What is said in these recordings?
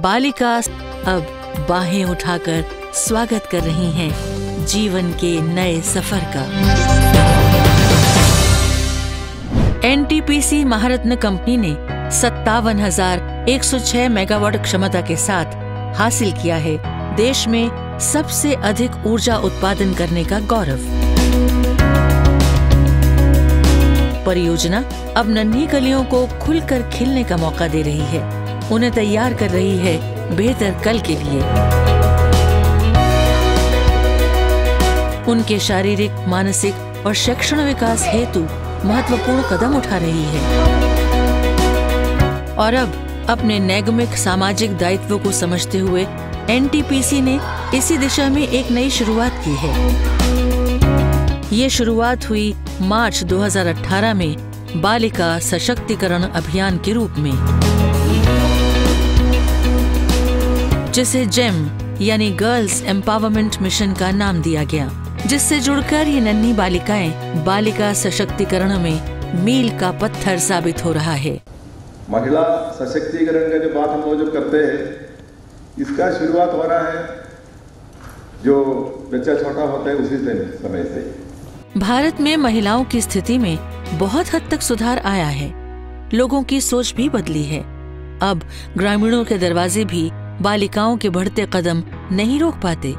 बालिका अब बाहें उठाकर स्वागत कर रही हैं जीवन के नए सफर का। एनटीपीसी महारत्न कंपनी ने 57,106 मेगावाट क्षमता के साथ हासिल किया है देश में सबसे अधिक ऊर्जा उत्पादन करने का गौरव। परियोजना अब नन्ही कलियों को खुलकर खिलने का मौका दे रही है, उन्हें तैयार कर रही है बेहतर कल के लिए। उनके शारीरिक, मानसिक और शैक्षणिक विकास हेतु महत्वपूर्ण कदम उठा रही है और अब अपने नैतिक सामाजिक दायित्व को समझते हुए एनटीपीसी ने इसी दिशा में एक नई शुरुआत की है। ये शुरुआत हुई मार्च 2018 में बालिका सशक्तिकरण अभियान के रूप में, जिसे जेम यानी गर्ल्स एम्पावरमेंट मिशन का नाम दिया गया, जिससे जुड़कर ये नन्ही बालिकाएं बालिका सशक्तिकरण में मील का पत्थर साबित हो रहा है। महिला सशक्तिकरण का जो बात हम लोग जब करते हैं, इसका शुरुआत हो रहा है जो बच्चा छोटा होता है उसी समय से। भारत में महिलाओं की स्थिति में बहुत हद तक सुधार आया है, लोगों की सोच भी बदली है। अब ग्रामीणों के दरवाजे भी बालिकाओं के बढ़ते कदम नहीं रोक पाते,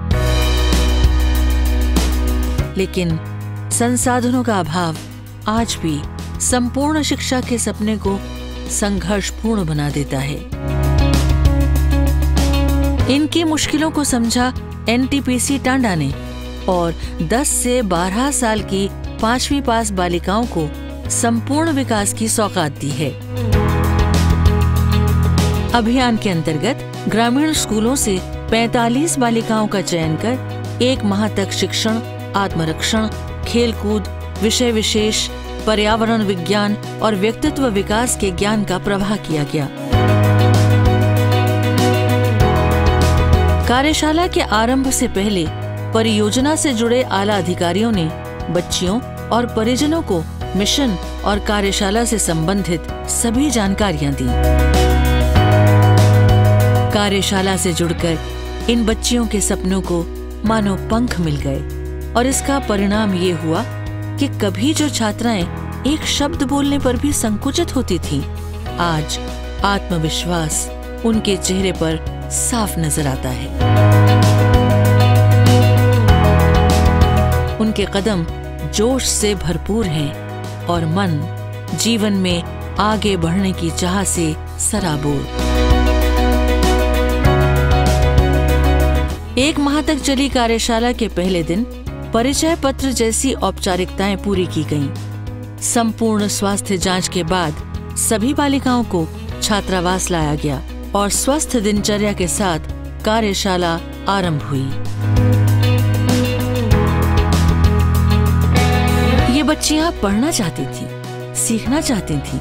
लेकिन संसाधनों का अभाव आज भी संपूर्ण शिक्षा के सपने को संघर्षपूर्ण बना देता है। इनकी मुश्किलों को समझा एनटीपीसी टांडा ने और 10 से 12 साल की 5वीं पास बालिकाओं को संपूर्ण विकास की सौगात दी है। अभियान के अंतर्गत ग्रामीण स्कूलों से 45 बालिकाओं का चयन कर 1 माह तक शिक्षण, आत्मरक्षण, खेलकूद, विषय विशेष, पर्यावरण विज्ञान और व्यक्तित्व विकास के ज्ञान का प्रवाह किया गया। कार्यशाला के आरंभ से पहले परियोजना से जुड़े आला अधिकारियों ने बच्चियों और परिजनों को मिशन और कार्यशाला से संबंधित सभी जानकारियां दी। कार्यशाला से जुड़कर इन बच्चियों के सपनों को मानो पंख मिल गए और इसका परिणाम ये हुआ कि कभी जो छात्राएं एक शब्द बोलने पर भी संकुचित होती थीं, आज आत्मविश्वास उनके चेहरे पर साफ नजर आता है। उनके कदम जोश से भरपूर हैं और मन जीवन में आगे बढ़ने की चाह से सराबोर। 1 माह तक चली कार्यशाला के पहले दिन परिचय पत्र जैसी औपचारिकताएं पूरी की गईं। संपूर्ण स्वास्थ्य जांच के बाद सभी बालिकाओं को छात्रावास लाया गया और स्वस्थ दिनचर्या के साथ कार्यशाला आरंभ हुई। ये बच्चियां पढ़ना चाहती थीं, सीखना चाहती थीं,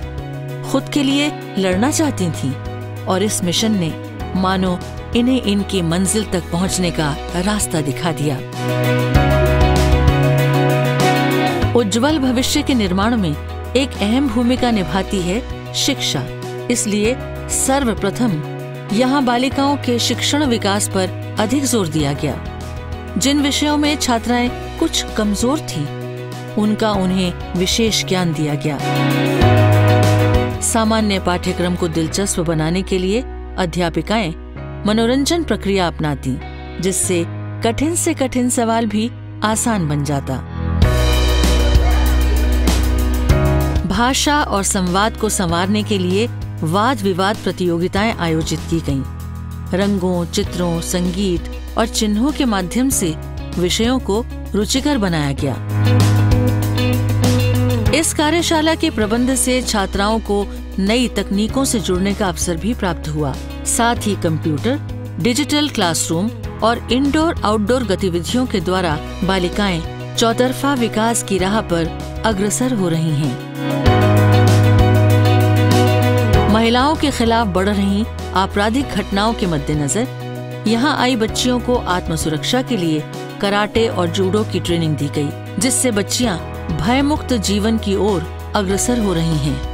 खुद के लिए लड़ना चाहती थीं और इस मिशन ने मानो इन्हें इनकी मंजिल तक पहुंचने का रास्ता दिखा दिया। उज्जवल भविष्य के निर्माण में एक अहम भूमिका निभाती है शिक्षा। इसलिए सर्वप्रथम यहाँ बालिकाओं के शिक्षण विकास पर अधिक जोर दिया गया। जिन विषयों में छात्राएं कुछ कमजोर थीं, उनका उन्हें विशेष ज्ञान दिया गया। सामान्य पाठ्यक्रम को दिलचस्प बनाने के लिए अध्यापिकाएं मनोरंजन प्रक्रिया अपनाती, जिससे कठिन से कठिन सवाल भी आसान बन जाता। भाषा और संवाद को संवारने के लिए वाद विवाद प्रतियोगिताएं आयोजित की गईं। रंगों, चित्रों, संगीत और चिन्हों के माध्यम से विषयों को रुचिकर बनाया गया। इस कार्यशाला के प्रबंध से छात्राओं को नई तकनीकों से जुड़ने का अवसर भी प्राप्त हुआ। साथ ही कंप्यूटर, डिजिटल क्लासरूम और इंडोर आउटडोर गतिविधियों के द्वारा बालिकाएं चौतरफा विकास की राह पर अग्रसर हो रही हैं। महिलाओं के खिलाफ बढ़ रही आपराधिक घटनाओं के मद्देनजर यहाँ आई बच्चियों को आत्मसुरक्षा के लिए कराटे और जूडो की ट्रेनिंग दी गई, जिससे बच्चियां भयमुक्त जीवन की ओर अग्रसर हो रही हैं।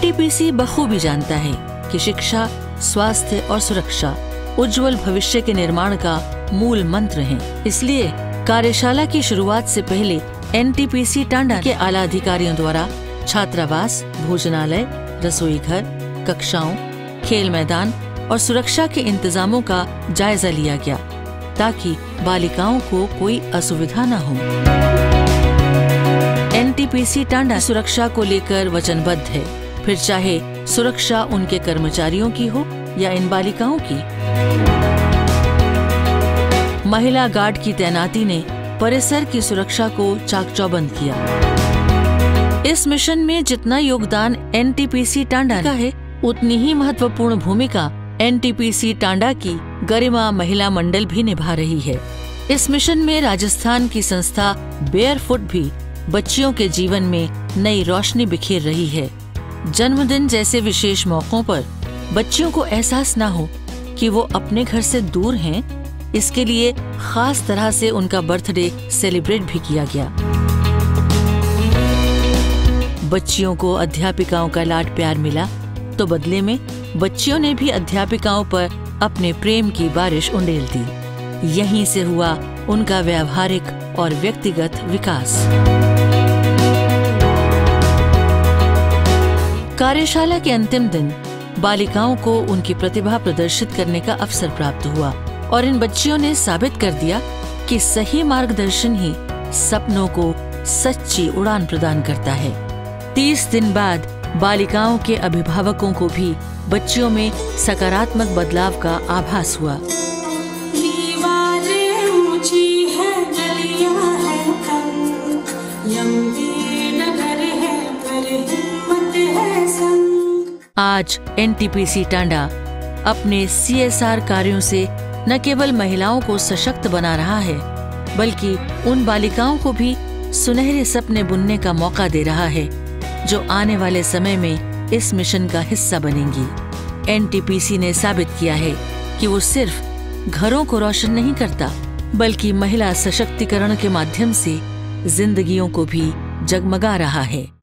एनटीपीसी बखूबी जानता है कि शिक्षा, स्वास्थ्य और सुरक्षा उज्जवल भविष्य के निर्माण का मूल मंत्र हैं। इसलिए कार्यशाला की शुरुआत से पहले एनटीपीसी टांडा के आला अधिकारियों द्वारा छात्रावास, भोजनालय, रसोई घर, कक्षाओं, खेल मैदान और सुरक्षा के इंतजामों का जायजा लिया गया ताकि बालिकाओं को कोई असुविधा न हो। एनटीपीसी टांडा सुरक्षा को लेकर वचनबद्ध है, फिर चाहे सुरक्षा उनके कर्मचारियों की हो या इन बालिकाओं की। महिला गार्ड की तैनाती ने परिसर की सुरक्षा को चाक-चौबंद किया। इस मिशन में जितना योगदान एनटीपीसी टांडा का है, उतनी ही महत्वपूर्ण भूमिका एनटीपीसी टांडा की गरिमा महिला मंडल भी निभा रही है। इस मिशन में राजस्थान की संस्था बेयरफुट भी बच्चियों के जीवन में नई रोशनी बिखेर रही है। जन्मदिन जैसे विशेष मौकों पर बच्चियों को एहसास न हो कि वो अपने घर से दूर हैं, इसके लिए खास तरह से उनका बर्थडे सेलिब्रेट भी किया गया। बच्चियों को अध्यापिकाओं का लाड प्यार मिला तो बदले में बच्चियों ने भी अध्यापिकाओं पर अपने प्रेम की बारिश उंडेल दी। यहीं से हुआ उनका व्यावहारिक और व्यक्तिगत विकास। कार्यशाला के अंतिम दिन बालिकाओं को उनकी प्रतिभा प्रदर्शित करने का अवसर प्राप्त हुआ और इन बच्चियों ने साबित कर दिया कि सही मार्गदर्शन ही सपनों को सच्ची उड़ान प्रदान करता है। 30 दिन बाद बालिकाओं के अभिभावकों को भी बच्चियों में सकारात्मक बदलाव का आभास हुआ। दीवारें ऊंची है, गलियां हैं कम, लंबी नगर है पर हिम्मत है संग। आज एनटीपीसी टांडा अपने सीएसआर कार्यों से न केवल महिलाओं को सशक्त बना रहा है, बल्कि उन बालिकाओं को भी सुनहरे सपने बुनने का मौका दे रहा है जो आने वाले समय में इस मिशन का हिस्सा बनेंगी। एनटीपीसी ने साबित किया है कि वो सिर्फ घरों को रोशन नहीं करता, बल्कि महिला सशक्तिकरण के माध्यम से जिंदगियों को भी जगमगा रहा है।